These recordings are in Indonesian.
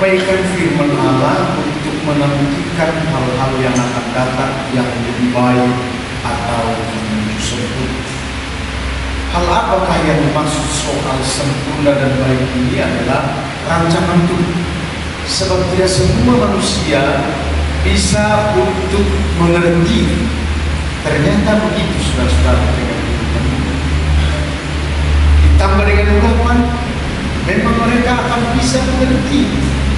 menyampaikan firman Allah untuk menentukan hal-hal yang akan datang yang lebih baik atau menuju sempurna. Hal apakah yang dimaksud soal sempurna dan baik ini adalah rancangan Tuhan. Sebab tidak semua manusia bisa untuk mengerti. Ternyata begitu saudara-saudara dengan Tuhan. Ditambah dengan urapan, memang mereka akan bisa mengerti,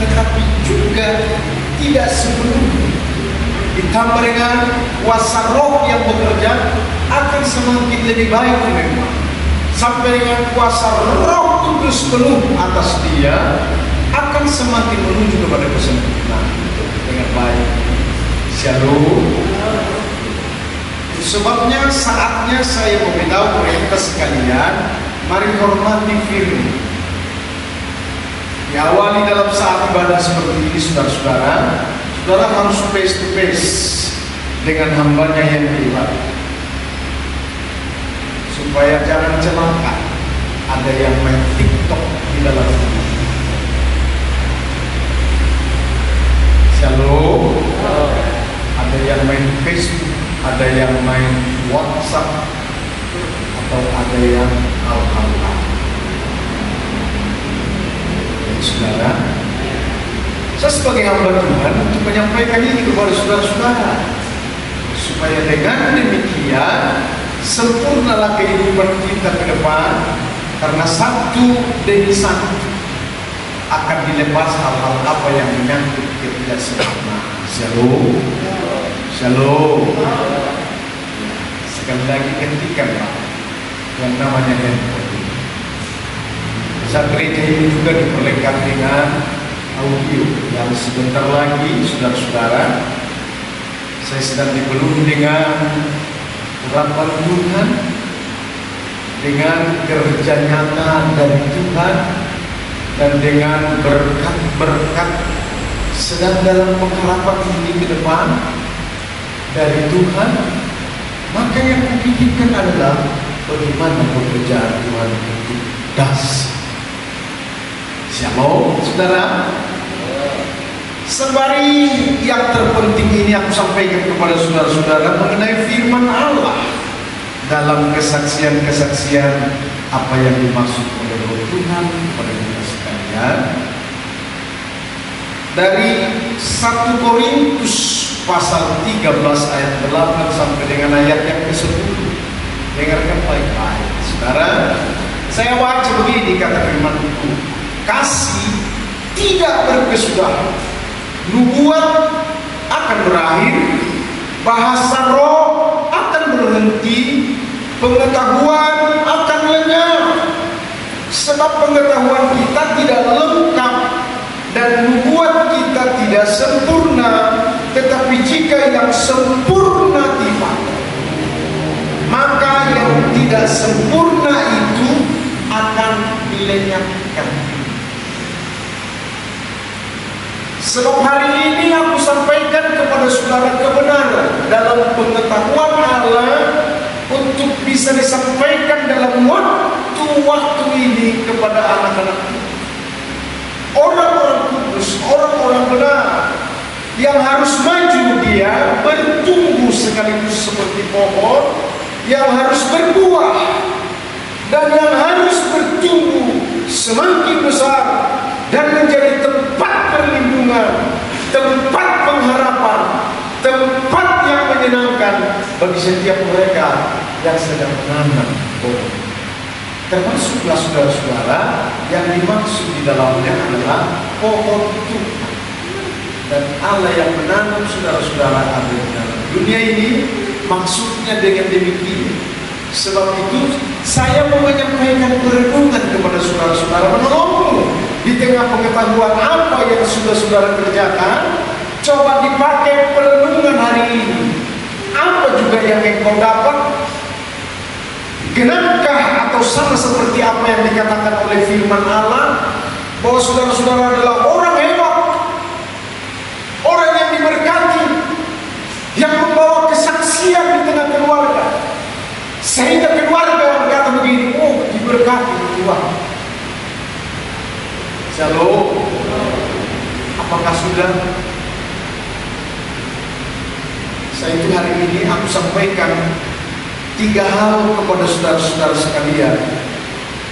tetapi juga tidak sepenuhnya. Ditambah dengan kuasa roh yang bekerja, akan semakin lebih baik memang. Sampai dengan kuasa roh kudus penuh atas dia, akan semakin menuju kepada kesempurnaan dengan baik. Shalom. Sebabnya saatnya saya memberitahu kepada kita sekalian, mari hormati firman. Diawali dalam saat ibadah seperti ini, saudara-saudara, saudara harus face to face dengan hambanya yang beribadah, supaya jangan celaka ada yang main TikTok di dalam hati. Shalom. Ada yang main Facebook, ada yang main WhatsApp, atau ada yang hal-hal lain. Saudara, saya sebagai hamba Tuhan untuk menyampaikan ini kepada saudara-saudara, supaya dengan demikian sempurnalah kehidupan kita ke depan, karena satu demi satu akan dilepas hal-hal apa yang menyangkut ketidaksempurnaan. Shalom. Shalom. Sekali lagi hentikan yang namanya handphone. Saat gereja ini juga diperlengkapi dengan audio yang sebentar lagi, saudara-saudara, saya sedang dipenuhi dengan urapan Tuhan, dengan kerja nyata dari Tuhan, dan dengan berkat-berkat sedang dalam pengharapan ini ke depan dari Tuhan. Maka yang kupikirkan adalah bagaimana pekerjaan Tuhan itu dahsyat. Shalom, saudara. Sembari yang terpenting ini aku sampaikan kepada saudara-saudara mengenai firman Allah dalam kesaksian-kesaksian apa yang dimaksud oleh Roh Tuhan kepada kita sekalian. Dari 1 Korintus pasal 13 ayat 8 sampai dengan ayat yang ke-10. Dengarkan baik-baik, saudara. Saya baca begini kata firman Tuhan. Kasih tidak berkesudahan, nubuat akan berakhir, bahasa roh akan berhenti, pengetahuan akan lenyap. Sebab pengetahuan kita tidak lengkap dan nubuat kita tidak sempurna. Tetapi jika yang sempurna tiba, maka yang tidak sempurna itu akan dilenyapkan. Sebab hari ini aku sampaikan kepada saudara kebenaran dalam pengetahuan Allah untuk bisa disampaikan dalam waktu ini kepada anak-anak orang-orang kudus, orang-orang benar yang harus maju, dia bertumbuh sekaligus seperti pohon yang harus berbuah dan yang harus bertumbuh semakin besar dan menjadi tempat perlindungan, tempat pengharapan, tempat yang menyenangkan bagi setiap mereka yang sedang menanam pohon. Termasuklah saudara-saudara yang dimaksud di dalamnya adalah pohon Tuhan. Dan Allah yang menanam saudara-saudara ada di dalam dunia ini, maksudnya dengan demikian. Sebab itu saya mau menyampaikan perenungan kepada saudara-saudara, menolongmu di tengah pengetahuan apa yang sudah saudara kerjakan. Coba dipakai perenungan hari ini. Apa juga yang engkau dapat? Genapkah atau sama seperti apa yang dikatakan oleh firman Allah, bahwa saudara-saudara adalah orang hebat, orang yang diberkati, yang membawa kesaksian di tengah keluarga, sehingga keluarga berkata begini, oh diberkati Tuhan. Shalom. Apakah sudah? Saya itu hari ini aku sampaikan 3 hal kepada saudara-saudara sekalian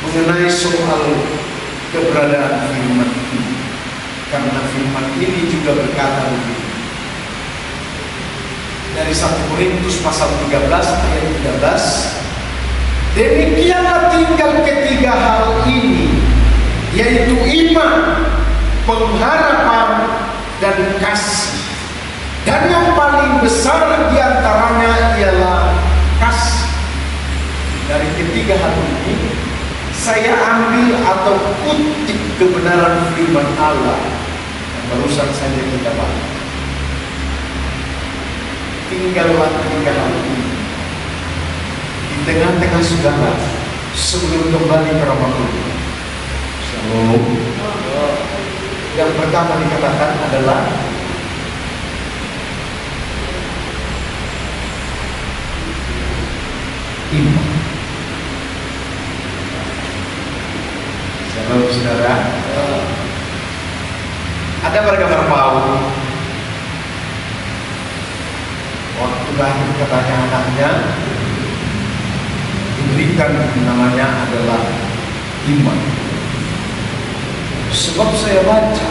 mengenai soal keberadaan firman ini. Karena firman ini juga berkata begini. Dari 1 Korintus pasal 13 ayat 13, demikianlah tinggal ketiga hal ini, yaitu iman, pengharapan, dan kasih. Dan yang paling besar diantaranya ialah kasih. Dari ketiga hal ini saya ambil atau kutip kebenaran firman Allah yang barusan saja kita bahas. Tinggallah tiga hal ini di tengah-tengah saudara sebelum kembali ke Ramadan. Shalom. Yang pertama dikatakan adalah iman. Shalom saudara. Ada bergambar Paul. Waktu lahir katanya anaknya diberikan namanya adalah iman. Sebab saya baca,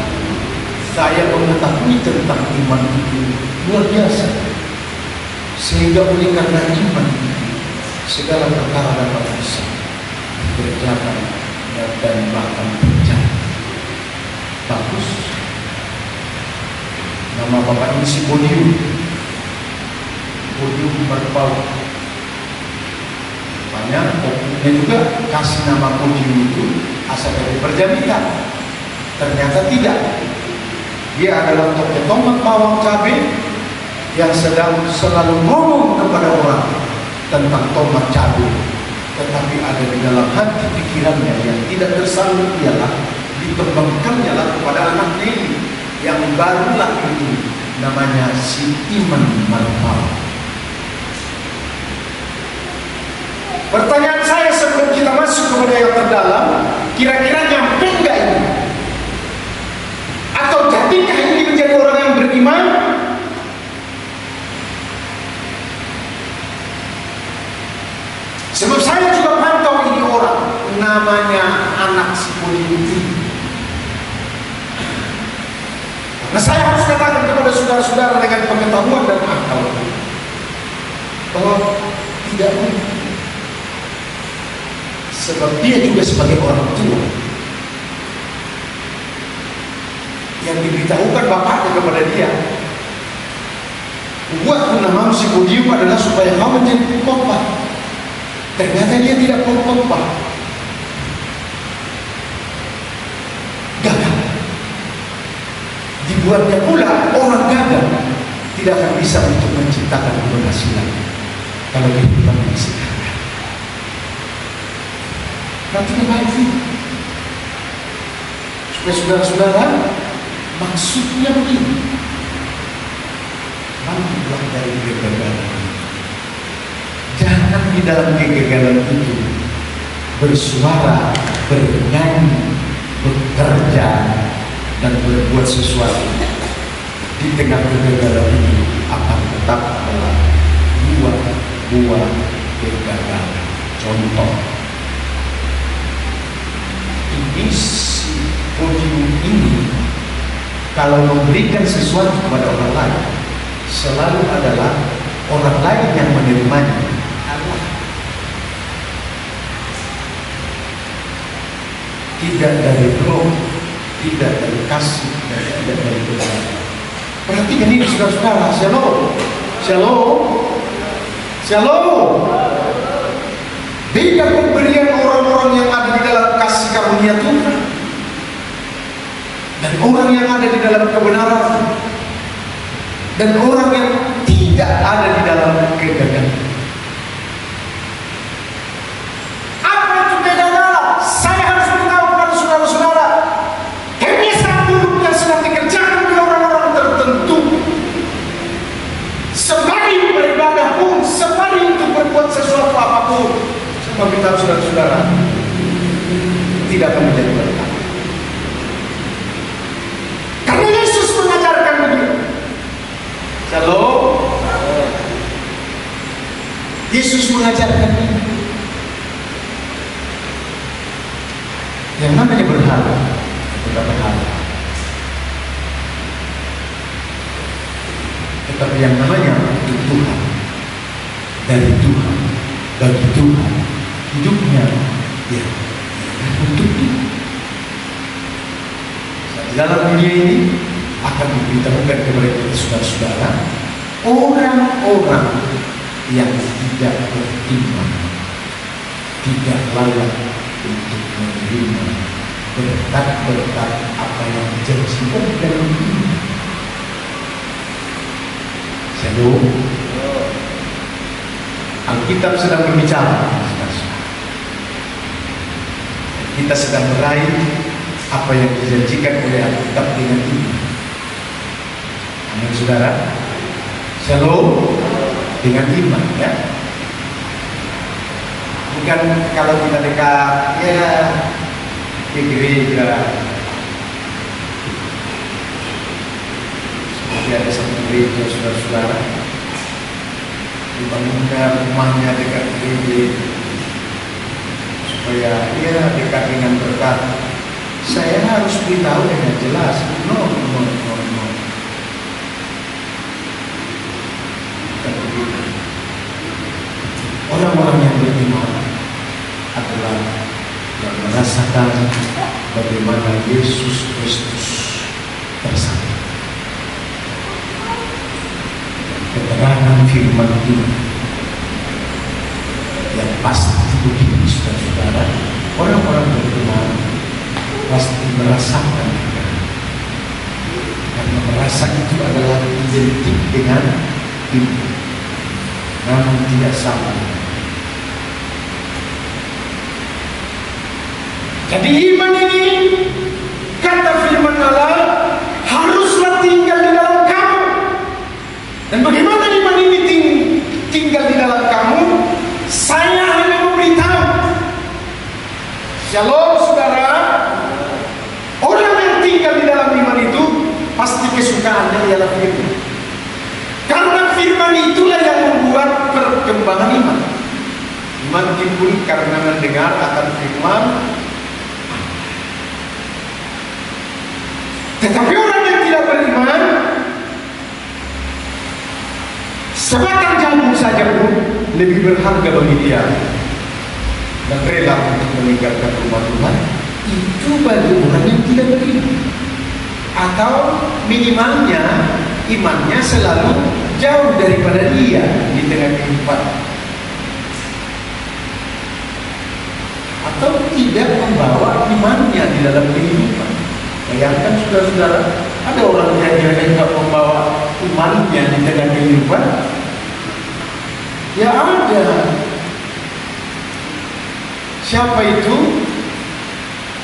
saya mengetahui tentang iman itu luar biasa. Sehingga oleh karena iman segala perkara dapat bisa berjalan dan bahkan berjalan. Bagus. Nama bapak ini si Podium berpau. Banyak kopinya juga kasih nama Podium itu asal dari perjaminan. Ternyata tidak. Dia adalah tokoh tomat bawang cabai yang sedang selalu ngomong kepada orang tentang tomat cabai, tetapi ada di dalam hati pikirannya yang tidak tersalur ialah dikembangkannya lah kepada anaknya ini yang barulah ini namanya si Iman Marpal. Pertanyaan saya sebelum kita masuk kepada yang terdalam, kira-kira nyampe enggak ini? Atau jadikah ini menjadi orang yang beriman? Sebab saya juga pantau ini orang namanya anak si Podium. Nah, saya harus katakan kepada saudara-saudara dengan pengetahuan dan akal bahwa tidak mungkin. Sebab dia juga sebagai orang tua yang diberitahukan bapaknya kepada dia, buat namamu si Podium adalah supaya kau menjadi kompak. Ternyata dia tidak kompak, gagal. Dibuatnya pula orang gagal tidak akan bisa untuk menciptakan keberhasilan kalau kehidupan yang sehat. Nanti baik itu. Supaya saudara-saudara, maksudnya begini. Bangkitlah dari kegagalan. Jangan di dalam kegagalan itu bersuara, bernyanyi, bekerja, dan berbuat sesuatu. Di tengah kegagalan ini akan tetap adalah buah kegagalan. Contoh, ini si Podium ini kalau memberikan sesuatu kepada orang lain selalu adalah orang lain yang menerimanya. Tidak dari roh, tidak dari kasih, dan tidak dari kebenaran. Perhatikan ini saudara-saudara. Shalom, shalom, shalom. Beda pemberian orang-orang yang ada di dalam kasih karunia Tuhan dan orang yang ada di dalam kebenaran dan orang yang tidak ada di dalam kegagalan. Apa itu kegagalan? Saya harus beritahu kepada saudara-saudara, kebiasaan buruk yang sedang dikerjakan oleh orang-orang tertentu, sembari beribadah pun, sembari untuk berbuat sesuatu apapun, meminta saudara-saudara tidak akan menjadi berkat. Karena Yesus Yesus mengajarkan ini. Yang namanya berhala, bukan berhala. Tetapi yang namanya Tuhan, dari Tuhan, bagi Tuhan, hidupnya ya untuk Tuhan. Di dalam dunia ini akan diberitahukan kepada kita saudara-saudara, orang-orang yang tidak beriman, tidak layak untuk menerima berkat-berkat apa yang dijanjikan dalam iman. Shalom. Alkitab sedang berbicara, kita sedang meraih apa yang dijanjikan oleh Alkitab dengan iman. Amin, saudara. Shalom. Dengan iman, ya. Bukan kalau kita dekat ya di gereja, seperti ada satu gereja saudara-saudara dibangunkan rumahnya dekat gereja supaya ia dekat dengan berkat. Saya harus beritahu dengan jelas, no. Orang-orang yang beriman adalah yang merasakan bagaimana Yesus Kristus tersalib. Keterangan firman ini yang pasti begini, saudara-saudara, orang-orang beriman pasti merasakan, karena merasa itu adalah identik dengan iman, namun tidak sama. Jadi iman ini, kata firman Allah, haruslah tinggal di dalam kamu. Dan bagaimana iman ini tinggal di dalam kamu? Saya hanya memberitahu. Shalom, saudara. Orang yang tinggal di dalam iman itu pasti kesukaannya ialah firman. Karena firman itulah yang membuat perkembangan iman. Iman timbul karena mendengar akan firman. Tetapi orang yang tidak beriman, sebatang jagung saja pun lebih berharga bagi dia dan rela untuk meninggalkan rumah Tuhan. Itu bagi orang yang tidak beriman, atau minimalnya imannya selalu jauh daripada dia di tengah kehidupan, atau tidak membawa imannya di dalam kehidupan. Bayangkan saudara-saudara, ada orang yang tidak membawa imannya di tengah kehidupan. Ya ada. Siapa itu?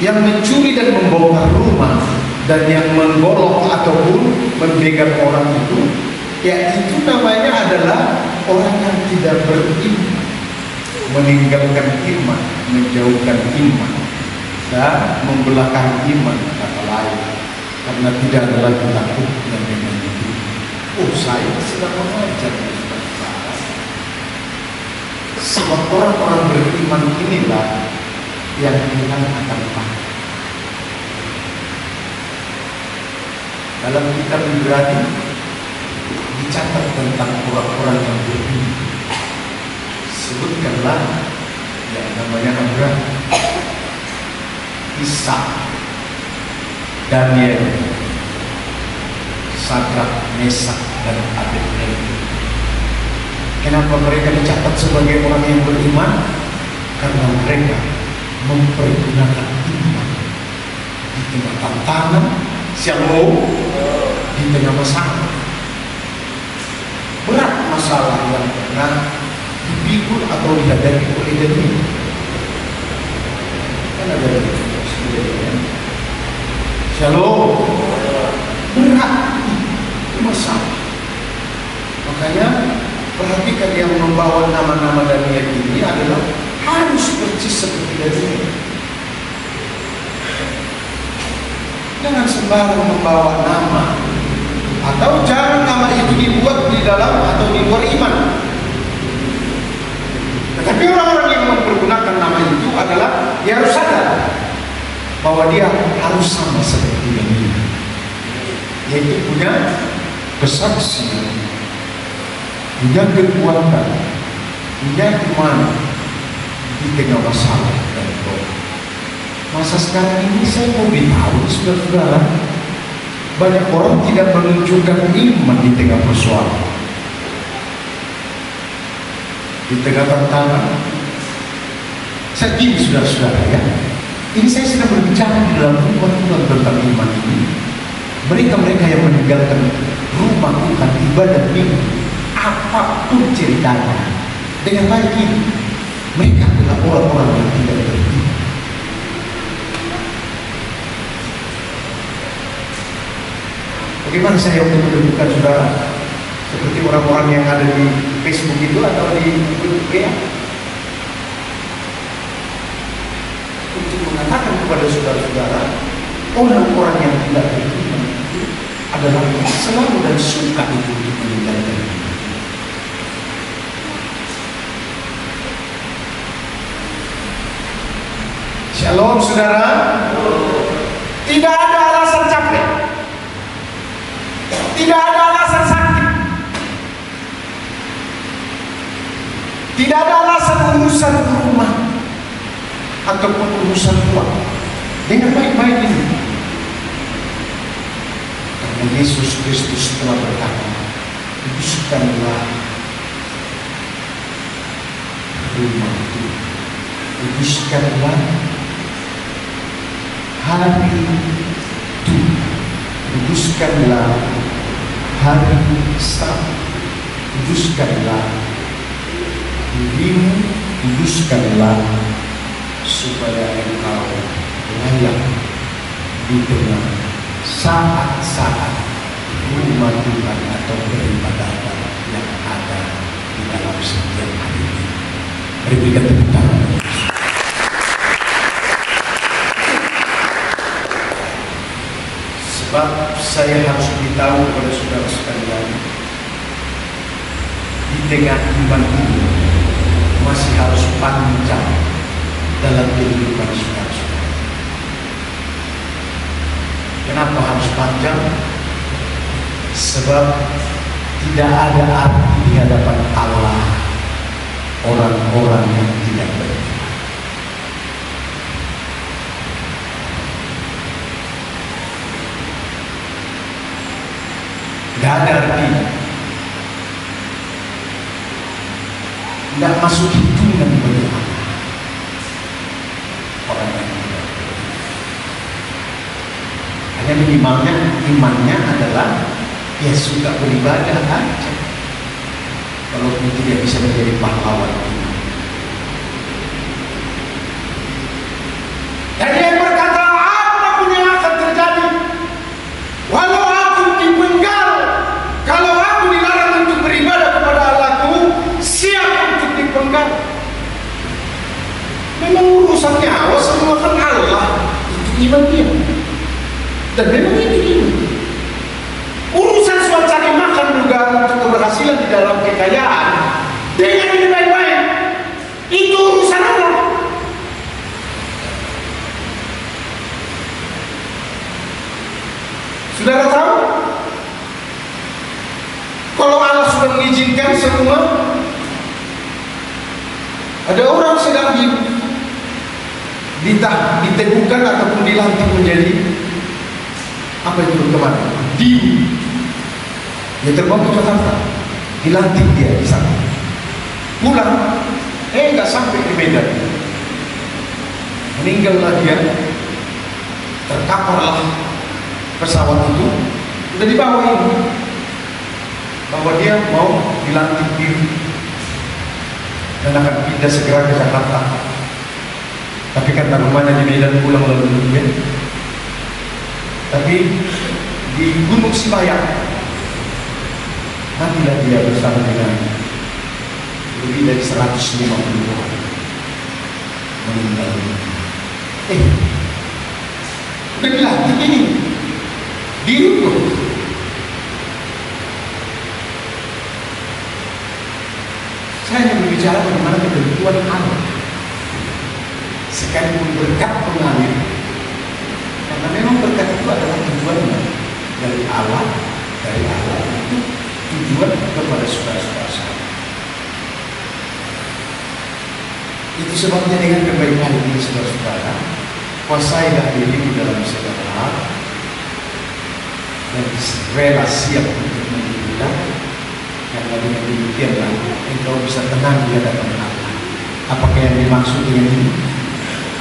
Yang mencuri dan membongkar rumah dan yang menggolok ataupun membegal orang itu, ya itu namanya adalah orang yang tidak beriman, meninggalkan iman, menjauhkan iman dan membelakang iman, kata lain, karena tidak ada lagi takutnya dengan itu. Oh, saya sedang mengajar, sebab orang-orang beriman inilah yang Tuhan akan pakai. Dalam kitab Ibrani dicatat tentang orang-orang yang beriman. Sebutkanlah yang namanya Abraham, Ishak, Daniel, Sadrak, Mesak, dan Abednego. Kenapa mereka dicatat sebagai orang yang beriman? Karena mereka mempergunakan iman di tengah tantangan, shalom, di tengah masalah. Berat masalah yang pernah dipikul atau dihadapi oleh dunia. Kan ada shalom, berat masalah. Makanya perhatikan yang membawa nama-nama Daniel ini adalah harus persis seperti Daniel. Jangan sembarang membawa nama, atau jangan nama itu dibuat di dalam atau di luar iman. Tapi orang-orang yang mempergunakan nama itu adalah dia harus sadar bahwa dia harus sama seperti yang ini, yaitu punya kesaksian, punya kekuatan, punya iman di tengah masalah dan doa. Masa sekarang ini saya mau beritahu saudara-saudara, banyak orang tidak menunjukkan iman di tengah persoalan, di tengah tantangan. Saya gini saudara-saudara ya, ini saya sedang berbicara di dalam rumah Tuhan tentang iman ini. Mereka-mereka yang meninggalkan rumah Tuhan, ibadah minggu, apapun ceritanya, dengan baik ini, mereka adalah orang-orang yang tidak beriman. Bagaimana saya untuk menunjukkan saudara seperti orang-orang yang ada di Facebook itu atau di YouTube ya, untuk mengatakan kepada saudara-saudara, orang-orang yang tidak beriman itu adalah yang selalu dan suka itu untuk meninggalkan. Shalom saudara. Tidak ada alasan capek, tidak ada alasan sakit, tidak ada alasan urusan rumah ataupun urusan uang. Dengan baik-baik ini, karena Yesus Kristus telah berkata, kuduskanlah rumah itu, kuduskanlah hari itu, kuduskanlah hari Sabat, kuduskanlah dirimu, kuduskanlah supaya engkau layak di tengah saat-saat rumah Tuhan atau peribadatan yang ada di dalam setiap hari ini. Mari berikan tepuk tangan. Sebab saya harus beritahu kepada saudara sekalian, di tengah iman ini masih harus panjang dalam kehidupan saudara-saudara. Kenapa harus panjang? Sebab tidak ada arti di hadapan Allah orang-orang yang tidak beriman. Tidak ada artinya, tidak masuk hitungan bagi Allah orang yang tidak beriman. Hanya minimalnya imannya adalah ya suka beribadah aja. Kalau itu dia bisa menjadi pahlawan. Dan dia berkata, apapun yang akan terjadi, walau aku dipenggal, kalau aku dilarang untuk beribadah kepada Allahku, siap untuk dipenggal. Memang urusan nyawa semua kan Allah, itu iman dia. Dan memang itu iman. Urusan soal cari makan juga untuk keberhasilan di dalam kekayaan dengan ini baik-baik, itu urusan Allah. Saudara tahu, kalau Allah sudah mengizinkan semua, ada orang sedang diteguhkan ataupun dilantik menjadi apa itu kemarin? Dia terbang ke Jakarta, dilantik dia di sana. Pulang, nggak sampai di Medan, meninggallah dia, terkaparlah pesawat itu, udah dibawa ini, bahwa dia mau dilantik diri dan akan pindah segera ke Jakarta. Tapi karena rumahnya di Medan, pulang lalu dia. Tapi di Gunung Simayang matilah dia bersama dengan lebih dari 150 orang meninggal. Udah dilantik ini, dihukum. Saya hanya berbicara bagaimana ketentuan tujuan Allah. Sekalipun berkat mengalir, karena memang berkat itu adalah tujuannya dari Allah itu tujuan kepada saudara-saudara saya. Itu sebabnya dengan kebaikan ini saudara-saudara, kuasailah diri di dalam segala hal dan rela siap untuk menunda, karena dengan demikianlah engkau bisa tenang di hadapan Allah. Apakah yang dimaksud dengan ini?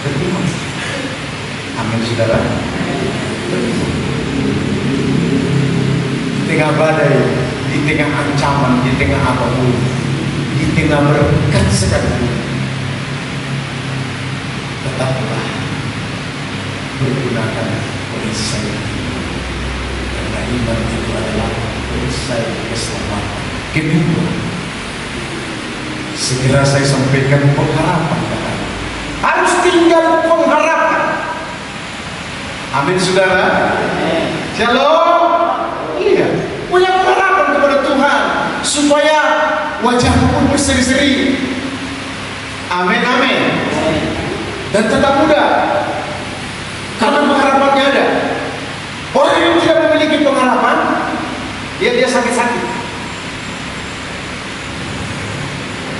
Beriman. Amin saudara. Di tengah badai, di tengah ancaman, di tengah apapun, di tengah berkat sekalipun, tetaplah bergunakan perisai, karena iman itu adalah perisai keselamatan. Kedua, segera saya sampaikan pengharapan kepada harus tinggal pengharapan. Amin saudara. Shalom. Iya, punya pengharapan kepada Tuhan supaya wajahmu pun berseri-seri. Amin amin. Dan tetap muda, karena pengharapannya ada. Orang yang tidak memiliki pengharapan, dia sakit-sakit.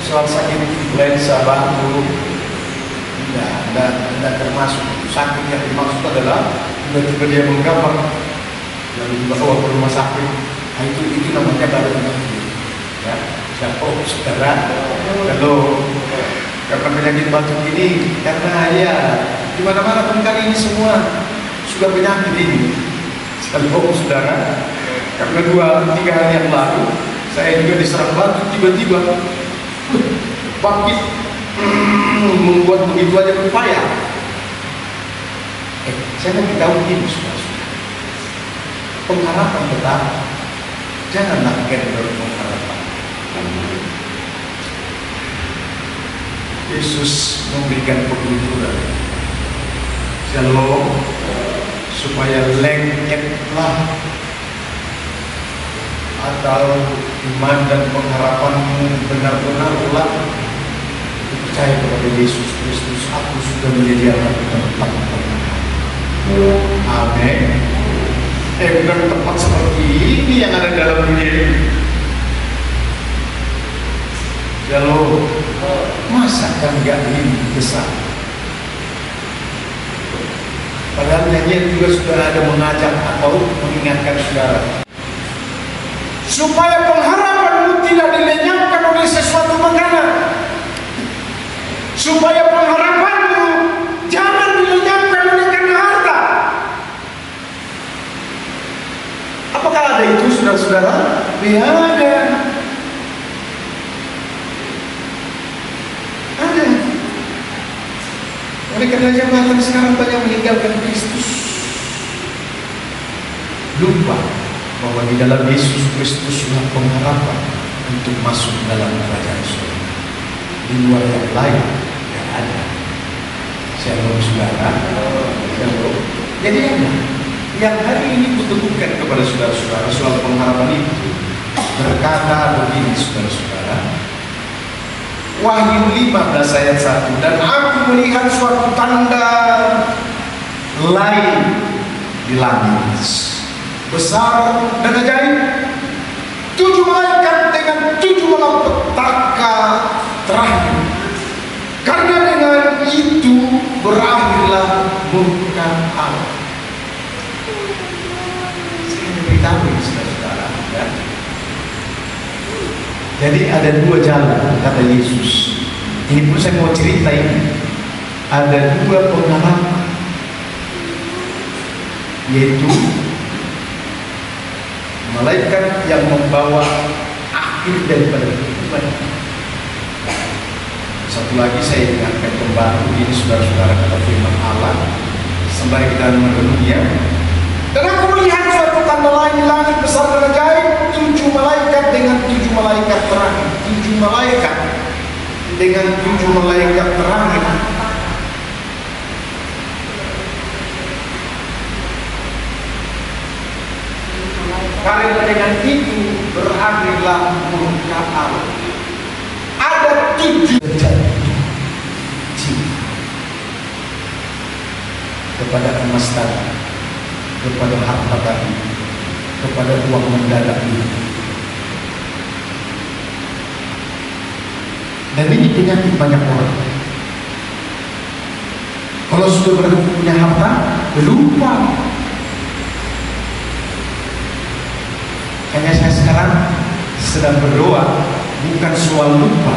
Soal sakit influenza batuk, tidak termasuk. Sakit yang dimaksud adalah tiba-tiba dia menggambar lalu dibawa ke rumah sakit. Nah, itu namanya baru penyakit. Ya, siapa saudara? Kalau karena penyakit batuk ini, karena ya di mana-mana pun kali ini semua sudah penyakit ini. Kalau saudara, karena 2-3 hari yang lalu saya juga diserang batuk tiba-tiba, bangkit, membuat begitu aja upaya. Saya mau beritahu ini saudara-saudara, pengharapan tetap, janganlah kendor pengharapan. Yesus memberikan petunjukan, Shalom, supaya lengketlah atau iman dan pengharapanmu benar-benarlah percaya kepada Yesus Kristus. Aku sudah menyediakan tempat bagi. Amin. Bukan tempat seperti ini yang ada dalam dunia ini. Shalom. Masa kan gak ini besar? Padahal nyanyian juga sudah ada mengajak atau mengingatkan saudara supaya pengharapanmu tidak dilenyapkan oleh sesuatu makanan, supaya pengharapanmu jangan dilenyapkan oleh karena harta. Apakah ada itu saudara-saudara? Ya ada. Oleh karena jemaat sekarang banyak meninggalkan Kristus, lupa bahwa di dalam Yesus Kristuslah pengharapan untuk masuk dalam kerajaan surga. Di luar yang lain yang ada. Shalom saudara. Shalom. Jadi ada yang hari ini kuteguhkan kepada saudara-saudara soal pengharapan itu, berkata begini saudara-saudara, Wahyu 15 ayat 1, dan aku melihat suatu tanda lain di langit, besar dan ajaib, 7 malaikat dengan 7 malapetaka terakhir, karena dengan itu berakhirlah murka Allah. Saya beritahu saudara-saudara, ya. Jadi ada 2 jalan, kata Yesus. Ini pun saya mau cerita ini. Ada 2 pengharapan, yaitu malaikat yang membawa akhir daripada kehidupan. Satu lagi saya ingatkan kembali ini saudara-saudara, kata firman Allah sembari kita merenungnya. Dan aku melihat suatu tanda lain di langit besar dan ajaib, 7 malaikat dengan 7 malaikat terakhir. 7 malaikat dengan 7 malaikat terakhir. Karena dengan itu berakhirlah murka Allah. Ada 7 terjadi. kepada emas tadi, kepada harta tadi, kepada uang mendadak ini. Dan ini penyakit banyak orang. Kalau sudah punya harta, lupa. Hanya saya sekarang sedang berdoa, bukan soal lupa.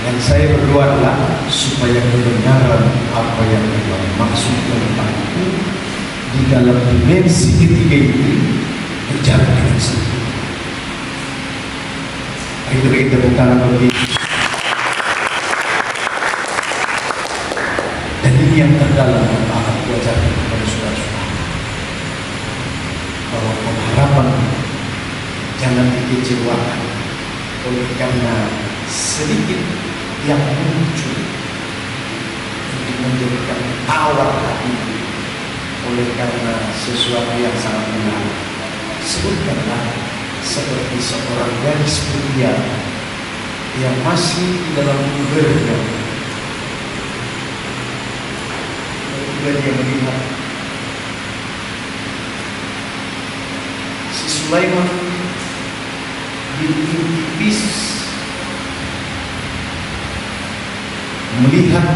Yang saya berdoa adalah supaya kebenaran apa yang Tuhan maksud tentangku di dalam dimensi ketiga ini berjalan dengan sempurna. Itu kita bukan bagi. Dan ini yang terdalam yang akan kuajarkan kepada saudara-saudara, bahwa pengharapan jangan dikecewakan oleh karena sedikit yang muncul untuk menjadikan tawar hati, oleh karena sesuatu yang sangat menarik. Sebutkanlah seperti seorang gadis belia yang masih di dalam pubernya, ketika dia melihat si Sulaiman binti tipis melihat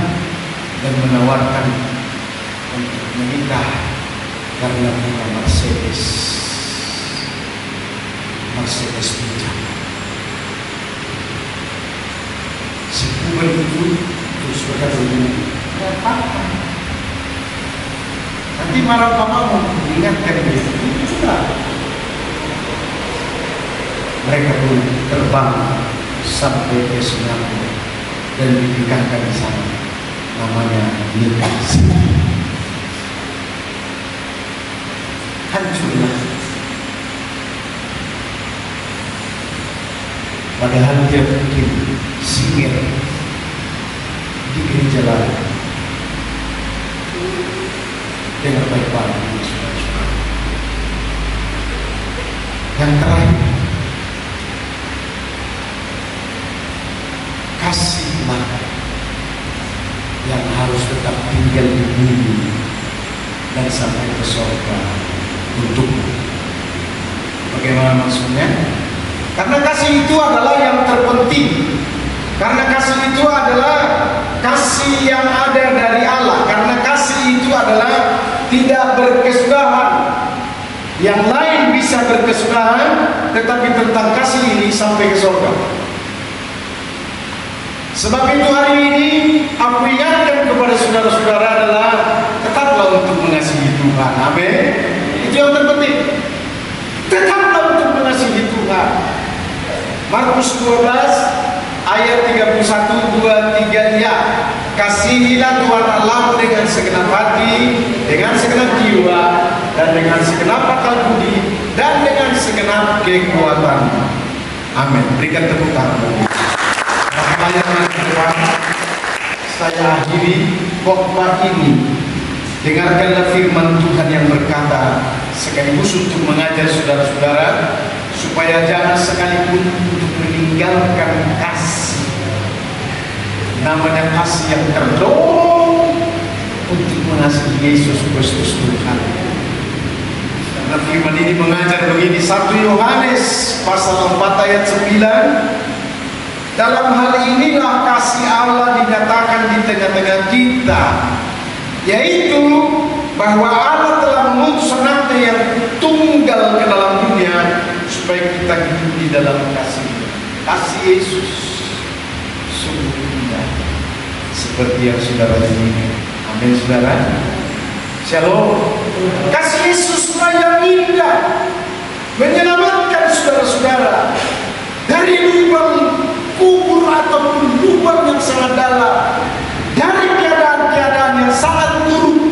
dan menawarkan untuk menikah karena bunga Mercedes pinjam. Si puber itu terus berkata, "Tidak apa-apa. Nanti marah papamu, ingatkan dia." Sudah. Mereka pun terbang sampai ke Singapura dan dinikahkan di sana. Namanya nikah siri. Hancurlah. Padahal dia mungkin singir di gereja lain. Dengar baik-baik, saudara-saudara. Yang terakhir, kasihlah yang harus tetap tinggal di bumi dan sampai ke surga untukmu. Bagaimana maksudnya? Karena kasih itu adalah yang terpenting. Karena kasih itu adalah kasih yang ada dari Allah. Karena kasih itu adalah tidak berkesudahan. Yang lain bisa berkesudahan, tetapi tentang kasih ini sampai ke surga. Sebab itu hari ini aku ingatkan kepada saudara-saudara adalah tetaplah untuk mengasihi Tuhan. Amin. Itu yang terpenting. Tetaplah untuk mengasihi Tuhan. Markus 12 ayat 31, 2, 3, ya. Kasihilah Tuhan Allahmu dengan segenap hati, dengan segenap jiwa, dan dengan segenap akal budi, dan dengan segenap kekuatan. Amin. Berikan tepuk tangan. Saya akhiri khotbah ini. Dengarkanlah firman Tuhan yang berkata, sekaligus untuk mengajar saudara-saudara supaya jangan sekalipun untuk meninggalkan kasih. Namanya kasih yang terdorong untuk mengasihi Yesus Kristus Tuhan. Karena firman ini mengajar begini, 1 Yohanes pasal 4 ayat 9. Dalam hal inilah kasih Allah dinyatakan di tengah-tengah kita, yaitu bahwa Allah telah mengutus anaknya yang tunggal ke dalam dunia supaya kita hidup di dalam kasih. Kasih Yesus sungguh indah seperti yang saudara ini. Amin, saudara. Shalom. Kasih Yesus yang indah menyelamatkan saudara-saudara dari lubang kubur ataupun lubang yang sangat dalam, dari keadaan-keadaan yang sangat buruk,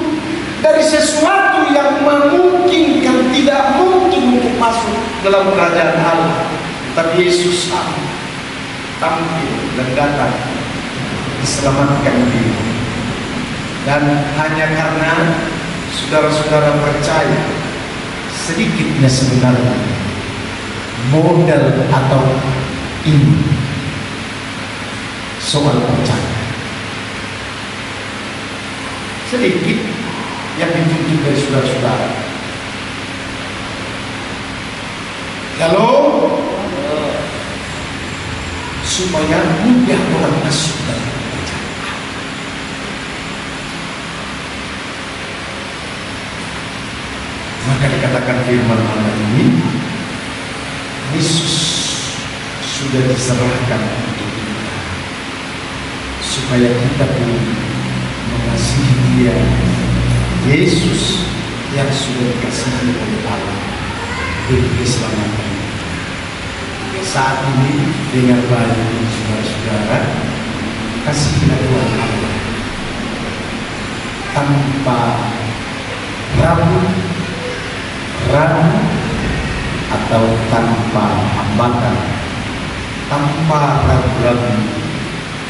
dari sesuatu yang memungkinkan tidak mungkin untuk masuk dalam kerajaan Allah. Tapi Yesus tampil dan datang diselamatkan dia. Dan hanya karena saudara-saudara percaya, sedikitnya sebenarnya modal atau ini soal percaya sedikit, yang dituntut dari saudara-saudara. Halo? Supaya mudah orang masuk dalam pekerjaan. Maka dikatakan firman Allah ini, Yesus sudah diserahkan untuk kita, supaya kita pun mengasihi Dia. Yesus yang sudah dikasihi oleh Allah demi keselamatan. Saat ini dengan baik saudara-saudara, kasihilah Tuhan Allah tanpa ragu atau tanpa hambatan, tanpa ragu-ragu.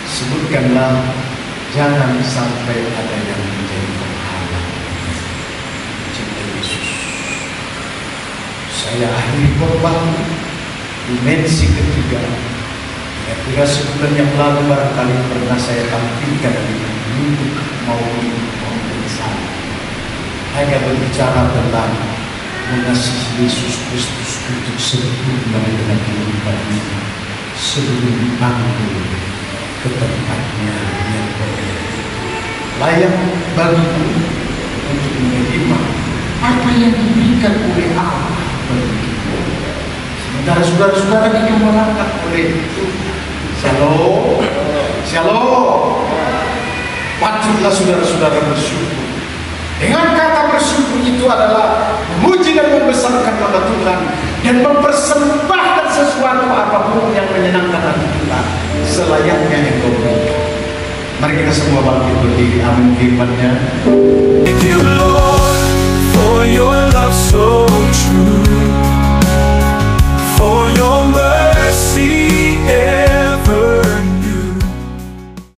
Sebutkanlah, jangan sampai ada yang menjadi penghalang cinta Yesus. Saya akhiri khotbah dimensi ketiga. Kira-kira sebulan yang lalu barangkali pernah saya tampilkan untuk maupun pemeriksaan. Hanya berbicara tentang mengasihi Yesus Kristus untuk sempurna dalam kehidupan ini sebelum dipanggil ke tempatnya yang berbeda. Layak bagimu untuk menerima apa yang diberikan oleh Allah bagimu. Sementara saudara-saudara kita melangkah oleh itu. Shalom, shalom. Patutlah saudara-saudara bersyukur. Dengan kata bersyukur itu adalah memuji dan membesarkan nama Tuhan dan mempersembahkan sesuatu apapun yang menyenangkan hati kita selayaknya yang Kau berikan. Mari kita semua bangkit berdiri. Amin firman-Nya.